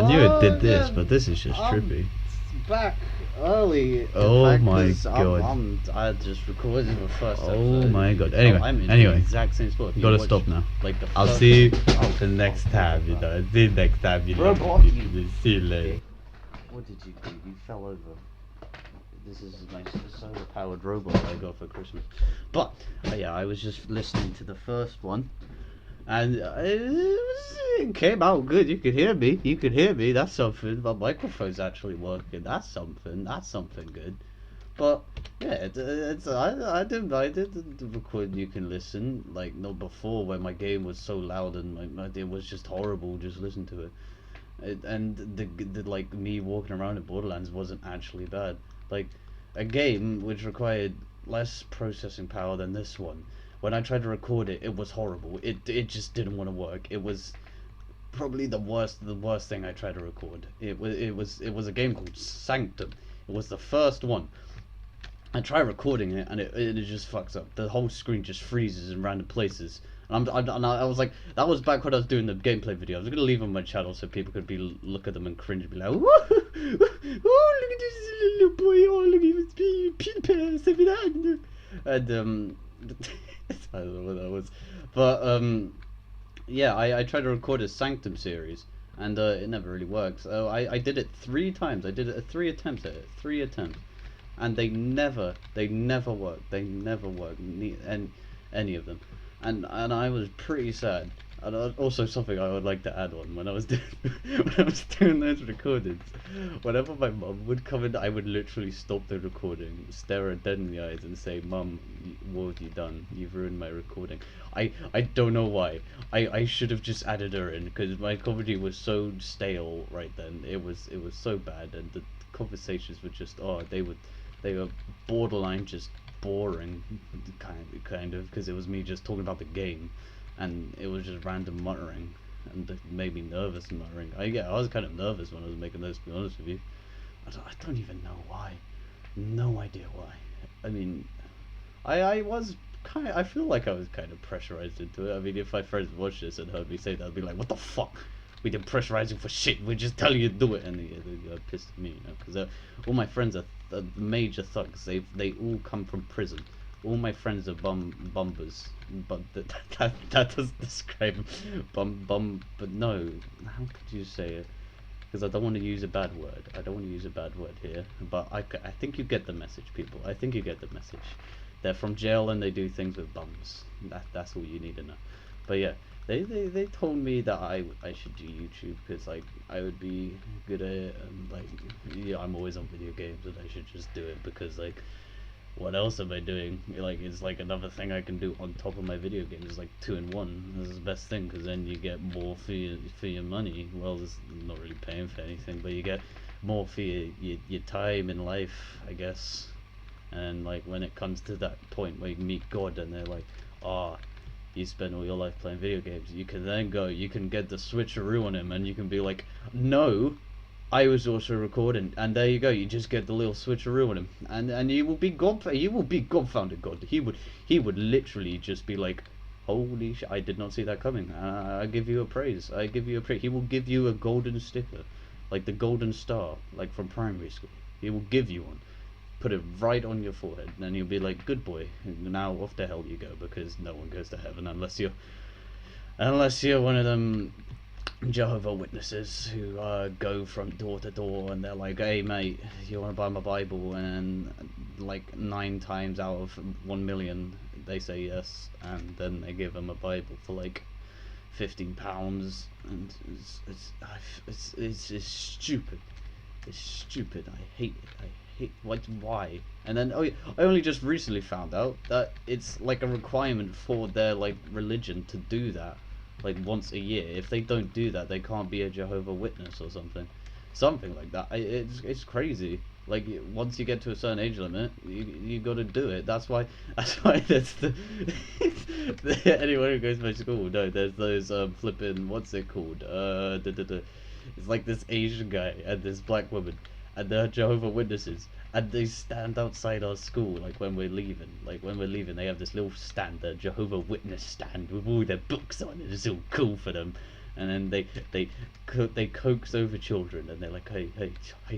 knew it did this, yeah, but this is just trippy. Back early. Oh my god. I just recorded the first Oh episode. my god. I'm in Anyway, the exact same spot. You gotta watch, stop now. Like the I'll first see you Oh, the next okay, tab, you okay. know. See you next tab, you know. Robot, you See you later. What did you do? You fell over. This is my solar powered robot I got for Christmas. But yeah, I was just listening to the first one, and it came out good. You could hear me. You could hear me. That's something. My microphone's actually working. That's something. That's something good. But yeah, I did the record. You can listen like not before when my game was so loud and it was just horrible. Just listen to it. And the like me walking around in Borderlands wasn't actually bad. Like a game which required less processing power than this one. When I tried to record it, it was horrible. It just didn't want to work. It was probably the worst thing I tried to record. It was a game called Sanctum. It was the first one. I try recording it and it just fucks up. The whole screen just freezes in random places. And I was like, that was back when I was doing the gameplay video. I was gonna leave on my channel so people could look at them and cringe and be like, oh, look at this little boy, oh look at his Peter Pan, and I don't know what that was, but yeah, I tried to record a Sanctum series and it never really worked. So I did it 3 times. I did it 3 attempts at it, 3 attempts. And they never worked. They never worked, and any of them, and I was pretty sad. And also something I would like to add on when I was doing those recordings, whenever my mum would come in, I would literally stop the recording, stare her dead in the eyes, and say, "Mum, what have you done? You've ruined my recording." I don't know why. I should have just added her in because my comedy was so stale right then. It was so bad, and the conversations were just they were borderline just boring, kind of, because it was me just talking about the game, and it was just random muttering, and it made me nervous muttering. I was kind of nervous when I was making those, to be honest with you. I don't even know why. No idea why. I mean, I was I feel like I was kind of pressurized into it. I mean, if my friends watched this and heard me say that, I'd be like, what the fuck? We didn't pressurize you for shit. We just tell you to do it, and they pissed at me, you know, because all my friends are major thugs. They all come from prison. All my friends are bumbers, but that doesn't describe bum. But no, how could you say it? Because I don't want to use a bad word. I don't want to use a bad word here. But I think you get the message, people. I think you get the message. They're from jail and they do things with bums. That's all you need to know. But yeah. They told me that I should do YouTube because like I would be good at it, and like yeah, I'm always on video games and I should just do it because like what else am I doing? Like it's like another thing I can do on top of my video games. It's like 2 in 1. This is the best thing because then you get more for your money. Well, it's not really paying for anything, but you get more for your time in life, I guess. And like when it comes to that point where you meet God and they're like, oh, you spend all your life playing video games, you can then go, you can get the switcheroo on him and you can be like, no, I was also recording, and there you go, you just get the little switcheroo on him, and you will be godfounded God. He would literally just be like, holy shit, I did not see that coming. I give you a praise. He will give you a golden sticker, like the golden star, like from primary school. He will give you one, put it right on your forehead, and then you'll be like, good boy, and now off to hell you go, because no one goes to heaven unless you're one of them Jehovah Witnesses who go from door to door and they're like, hey mate, you want to buy my Bible? And like 9 times out of 1 million they say yes, and then they give them a Bible for like £15, and it's stupid. It's stupid. I hate it. Why? And then I only just recently found out that it's like a requirement for their like religion to do that, like once a year. If they don't do that, they can't be a Jehovah Witness or something like that. It's crazy. Like once you get to a certain age limit, you got to do it. That's why that's the anyone who goes to my school. No, there's those flipping, what's it called? It's like this Asian guy and this black woman, and they're Jehovah Witnesses, and they stand outside our school like when we're leaving. They have this little stand, the Jehovah Witness stand, with all their books on it. It's all cool for them, and then they coax over children, and they're like, hey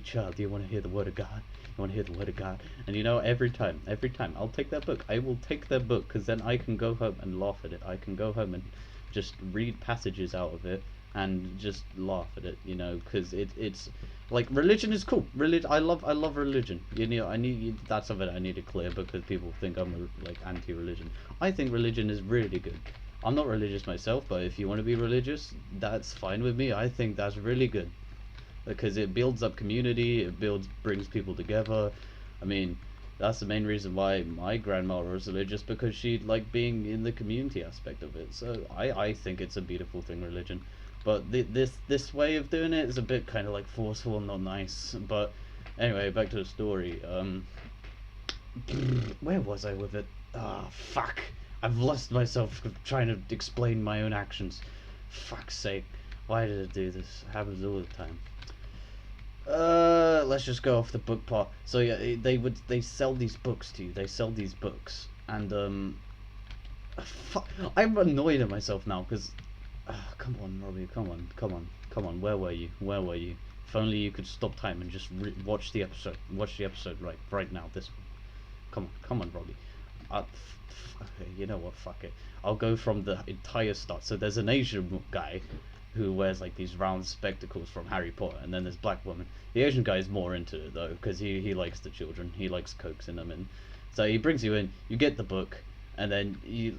child, do you want to hear the word of God? You want to hear the word of God? And you know, every time I'll take that book. I will take that book, because then I can go home and laugh at it. I can go home and just read passages out of it and just laugh at it, you know, because it's like, religion is cool. I love religion. You know, that's something I need to clear, because people think I'm like anti-religion. I think religion is really good. I'm not religious myself, but if you want to be religious, that's fine with me. I think that's really good, because it builds up community. It brings people together. I mean, that's the main reason why my grandma was religious, because she liked being in the community aspect of it. So I think it's a beautiful thing, religion. But this way of doing it is a bit kind of like forceful and not nice. But anyway, back to the story. Where was I with it? Ah, fuck. I've lost myself trying to explain my own actions. Fuck's sake. Why did I do this? It happens all the time. Let's just go off the book part. So yeah, they sell these books to you. They sell these books, and fuck, I'm annoyed at myself now, because come on, Robbie, come on. Where were you? If only you could stop time and just watch the episode. Watch the episode right now. This one. Come on, Robbie. Okay, you know what? Fuck it. I'll go from the entire start. So there's an Asian guy who wears like these round spectacles from Harry Potter, and then there's black woman. The Asian guy is more into it though, because he likes the children. He likes coaxing them in. So he brings you in. You get the book, and then you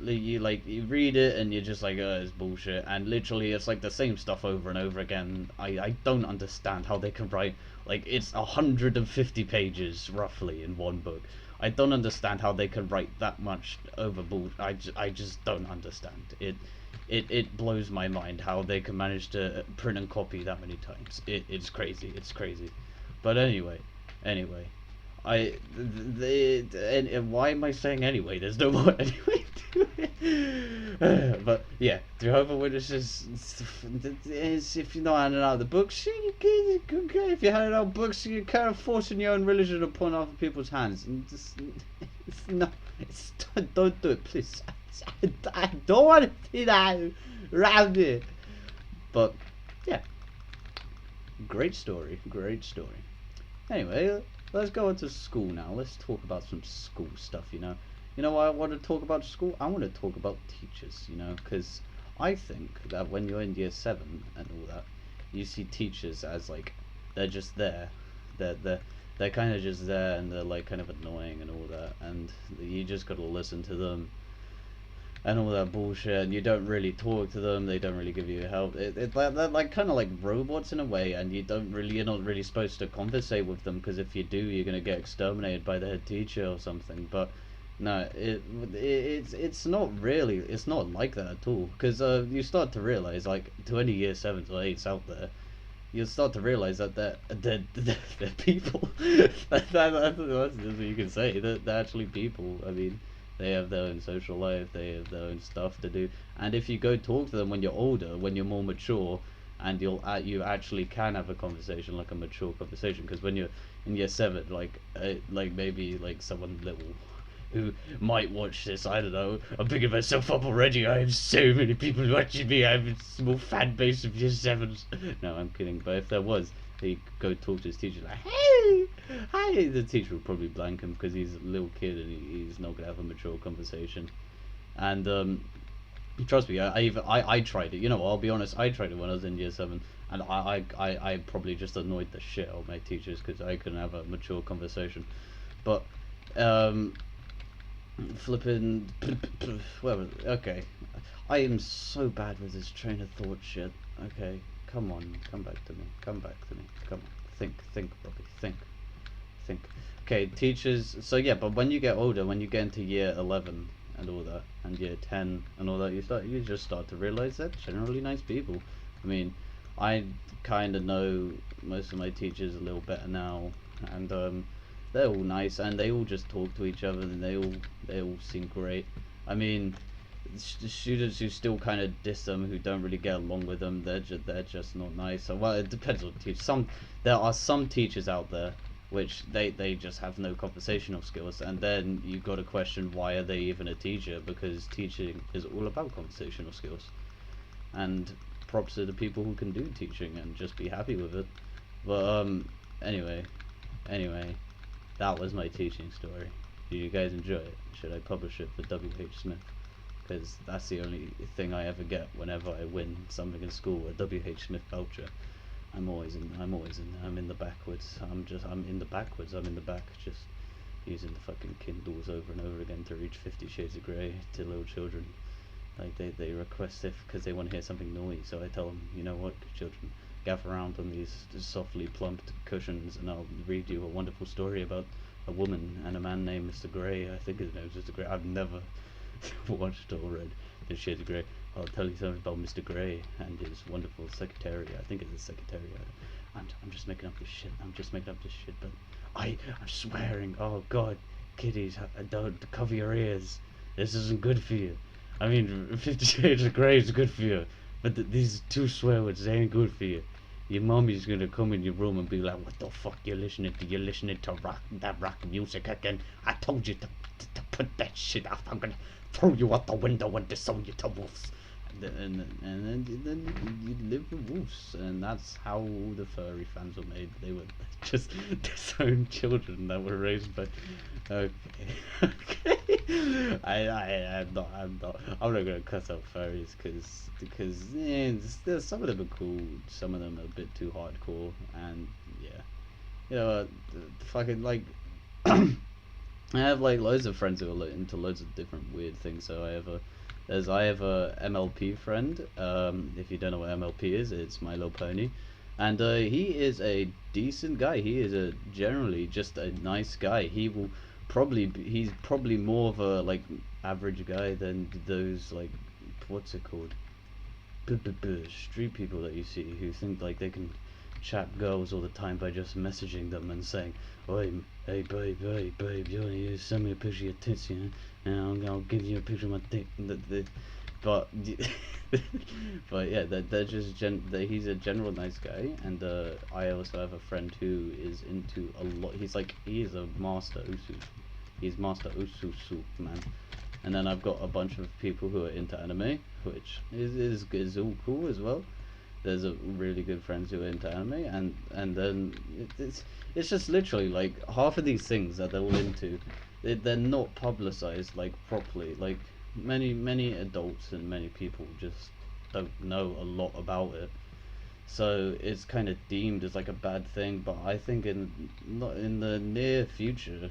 read it, and you're just like, oh, it's bullshit. And literally, it's like the same stuff over and over again. I don't understand how they can write, like, it's 150 pages roughly in one book. I don't understand how they can write that much over bullshit. I just don't understand it. It blows my mind how they can manage to print and copy that many times. It's crazy. But anyway, why am I saying anyway? There's no more anyway to it. But yeah, Jehovah's Witnesses is, if you're not handing out the books, if you're handing out books, you're kind of forcing your own religion upon other people's hands. And don't do it, please. I don't want to see that around here. But yeah, great story. Anyway, let's go into school now. Let's talk about some school stuff. You know why I want to talk about school? I want to talk about teachers. Because I think that when you're in year 7 and all that, you see teachers as like, they're just there. They're kind of just there, and they're like kind of annoying and all that, and you just gotta listen to them and all that bullshit, and you don't really talk to them. They don't really give you help. They're like kind of like robots in a way, and you're not really supposed to conversate with them, because if you do, you're gonna get exterminated by the head teacher or something. But no, it's not like that at all, because you start to realize, like, to any year 7s or 8s out there, you'll start to realize that they're people. That's what you can say. They're actually people. I mean, they have their own social life, they have their own stuff to do, and if you go talk to them when you're older, when you're more mature, and you actually can have a conversation, like a mature conversation, because when you're in year 7, like maybe like someone little who might watch this, I don't know, I'm picking myself up already. I have so many people watching me. I have a small fan base of year 7s. No, I'm kidding, but if there was, he'd go talk to his teacher like, hey, hi. The teacher would probably blank him, because he's a little kid and he's not gonna have a mature conversation. And trust me, I tried it. I'll be honest, I tried it when I was in year 7, and I probably just annoyed the shit out of my teachers, because I couldn't have a mature conversation. But flipping well, okay, I am so bad with this train of thought shit. Okay, come back to me, come on, think, Robbie, think. Okay, teachers. So yeah, but when you get older, when you get into year 11 and all that, and year 10 and all that, you just start to realize that generally nice people. I mean, I kind of know most of my teachers a little better now, and they're all nice, and they all just talk to each other, and they all seem great. I mean, the students who still kind of diss them, who don't really get along with them, they're just not nice. So, well, it depends on the teacher. There are some teachers out there which they just have no conversational skills, and then you've got to question, why are they even a teacher? Because teaching is all about conversational skills. And props to the people who can do teaching and just be happy with it. But anyway, that was my teaching story. Do you guys enjoy it? Should I publish it for W.H. Smith? Because that's the only thing I ever get whenever I win something in school, a W.H. Smith voucher. I'm in the backwards. I'm in the backwards. I'm in the back, just using the fucking Kindles over and over again to reach 50 Shades of Grey to little children. Like they request it because they want to hear something noisy. So I tell them, you know what, children, gather around on these softly plumped cushions, and I'll read you a wonderful story about a woman and a man named Mr. Grey. I think his name's Mr. Grey. I've never watched or read the Shades of Grey. I'll tell you something about Mr. Grey and his wonderful secretary. I think it's a secretary. I'm just making up this shit. But I'm swearing. Oh God, kiddies, don't cover your ears. This isn't good for you. I mean, 50 Shades of Grey is good for you, but these two swear words, they ain't good for you. Your mommy's gonna come in your room and be like, "What the fuck you listening to? You're listening to that rock music again? I told you to put that shit off. I'm gonna throw you out the window and disown you to wolves." And then you live with wolves, and that's how the furry fans were made. They were just disowned children that were raised by. Okay. I'm not gonna cuss out furries because there's some of them are cool, some of them are a bit too hardcore, and yeah, you know, fucking like. I have like loads of friends who are into loads of different weird things. So I have a MLP friend. If you don't know what MLP is, it's My Little Pony, and he is a decent guy. He is generally just a nice guy. He's probably more of a like average guy than those like, what's it called, street people that you see who think like they can chat girls all the time by just messaging them and saying, "Oi, hey babe, you wanna send me a picture of your tits, you know, and I'll give you a picture of my dick." But but yeah, they're just he's a general nice guy, and I also have a friend who is into a lot. He is a master usu. He's master usu man. And then I've got a bunch of people who are into anime, which is all cool as well. There's a really good friends who are into anime, and then it's just literally like half of these things that they're all into, they're not publicized like properly. Like many adults and many people just don't know a lot about it, so it's kind of deemed as like a bad thing. But I think in the near future,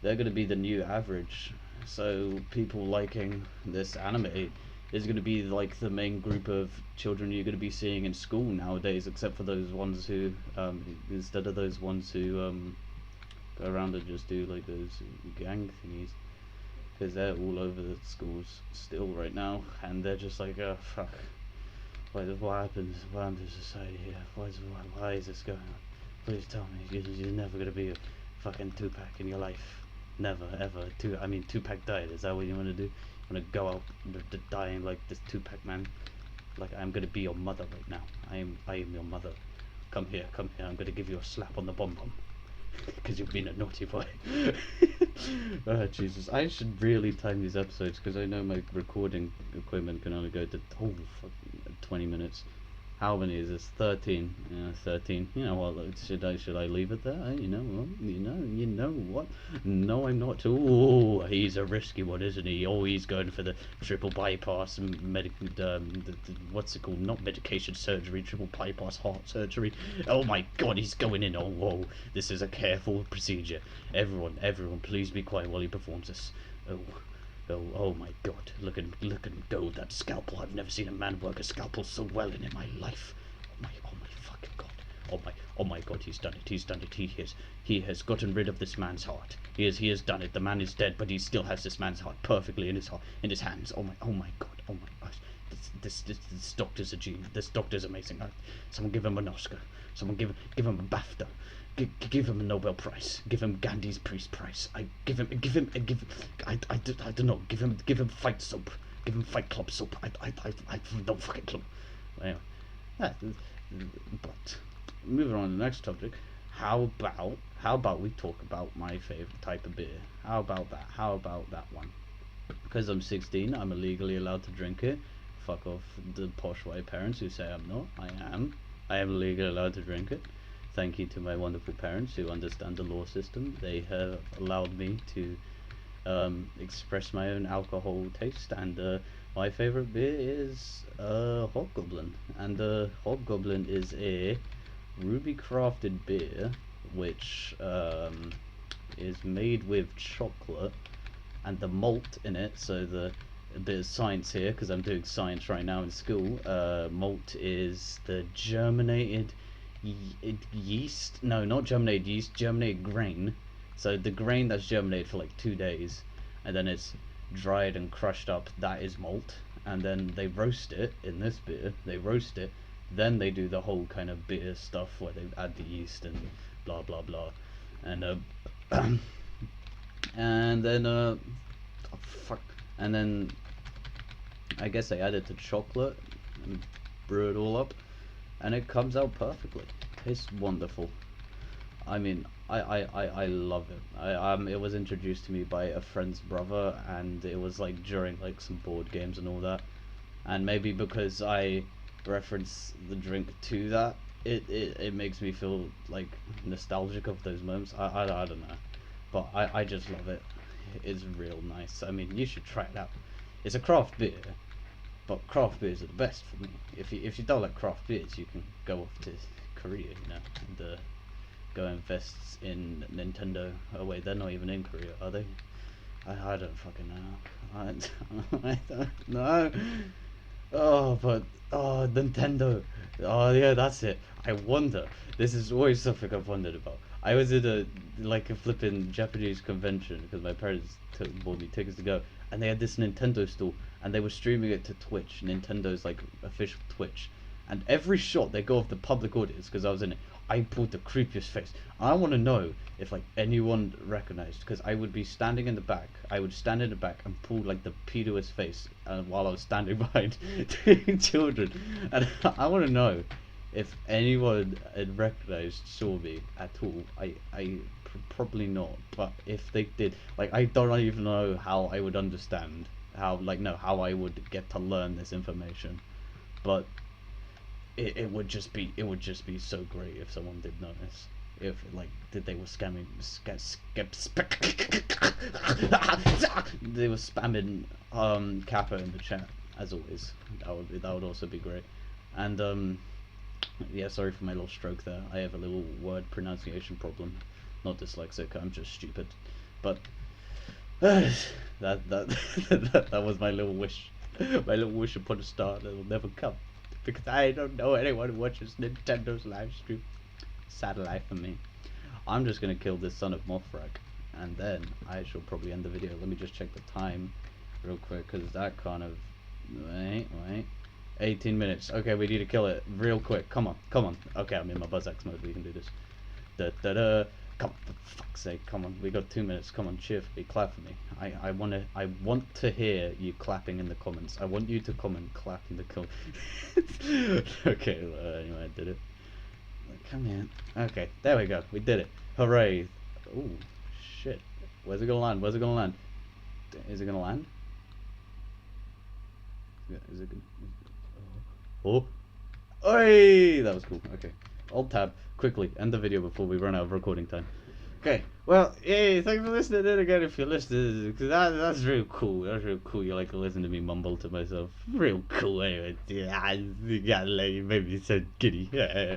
they're going to be the new average. So people liking this anime is going to be like the main group of children you're going to be seeing in school nowadays, except for those ones who, instead of those ones who go around and just do like those gang thingies, because they're all over the schools still right now, and they're just like, oh fuck, what happens to society here? Why is this going on? Please tell me you're never going to be a fucking Tupac in your life. Never ever. Tupac died. Is that what you want to do? You want to go out dying like this Tupac man? Like, I'm gonna be your mother right now. I am your mother. Come here. I'm gonna give you a slap on the bum bum because you've been a naughty boy. Oh Jesus! I should really time these episodes because I know my recording equipment can only go to 20 minutes. How many is this? 13. Yeah, 13. You know what? Should I leave it there? You know what? You know what? No, I'm not. Oh, he's a risky one, isn't he? Oh, he's going for the triple bypass and what's it called? Not medication surgery, triple bypass heart surgery. Oh my God, he's going in. Oh, whoa! This is a careful procedure. Everyone, please be quiet while he performs this. Oh my God! Look at him go, that scalpel. I've never seen a man work a scalpel so well in my life. Oh my fucking God! Oh my God! He's done it. He has gotten rid of this man's heart. He has done it. The man is dead, but he still has this man's heart perfectly in his hands. Oh my God! Oh my gosh! This doctor's a genius. This doctor's amazing. Someone give him an Oscar. Someone give him a BAFTA. Give him a Nobel Prize. Give him Gandhi's Peace Prize. I don't know. Give him fight soap. Give him Fight Club soap. I don't fucking clue. Anyway, but moving on to the next topic. How about we talk about my favorite type of beer? How about that one? Because I'm 16, I'm illegally allowed to drink it fuck off the posh white parents who say I'm not. I am. I am legally allowed to drink it. Thank you to my wonderful parents who understand the law system. They have allowed me to express my own alcohol taste, and my favorite beer is Hobgoblin, and Hobgoblin is a ruby crafted beer which is made with chocolate and the malt in it. So a bit of science here because I'm doing science right now in school. Malt is the germinated yeast. No, not germinated yeast, germinated grain. So the grain that's germinated for like 2 days, and then it's dried and crushed up. That is malt, and then they roast it in this beer. They roast it, then they do the whole kind of beer stuff where they add the yeast and blah blah blah, and and then oh fuck, and then I guess they add it to chocolate and brew it all up, and it comes out perfectly. It's wonderful. I mean, I love it. It was introduced to me by a friend's brother, and it was like during like some board games and all that. And maybe because I reference the drink to that, it makes me feel like nostalgic of those moments. I don't know, but I just love it. It's real nice. I mean, you should try it out. It's a craft beer, but craft beers are the best for me. If you don't like craft beers, you can go off to Korea, you know, and go invest in Nintendo. Oh wait, they're not even in Korea, are they? I don't fucking know. I don't know. Oh, but Nintendo. Oh yeah, that's it. I wonder. This is always something I've wondered about. I was at a flipping Japanese convention because my parents bought me tickets to go, and they had this Nintendo store, and they were streaming it to Twitch, Nintendo's like official Twitch, and every shot they go off the public audience because I was in it. I pulled the creepiest face. I want to know if like anyone recognized, because I would be standing in the back. I would stand in the back and pull like the pedoist face while I was standing behind two children, and I want to know if anyone had recognized, saw me at all. Probably not, but if they did, like I don't even know how I would understand how how I would get to learn this information, but it would just be so great if someone did notice. If like they were scamming, they were spamming Kappa in the chat as always. That would also be great. And yeah, sorry for my little stroke there. I have a little word pronunciation problem. Not dyslexic. I'm just stupid. But that was my little wish. My little wish upon a star that will never come, because I don't know anyone who watches Nintendo's live stream. Sad life for me. I'm just gonna kill this son of Mothrak, and then I shall probably end the video. Let me just check the time real quick, because that kind of... Wait. 18 minutes. Okay, we need to kill it real quick. Come on. Okay, I'm in my Buzz-Axe mode. We can do this. Come on, for fuck's sake. Come on, we got 2 minutes. Come on, cheer for me, clap for me. I want to hear you clapping in the comments. I want you to comment, clap in the comments. Okay, anyway, I did it. Come in. Okay, there we go. We did it. Hooray. Ooh, shit. Where's it gonna land? Is it gonna land? Is it gonna... Oh. Oi! That was cool. Okay. Alt tab. Quickly. End the video before we run out of recording time. Okay. Well, hey, thanks for listening in again if you're listening. Because that's real cool. That's real cool. You like to listen to me mumble to myself. Real cool anyway. Yeah, you made me so giddy. Yeah.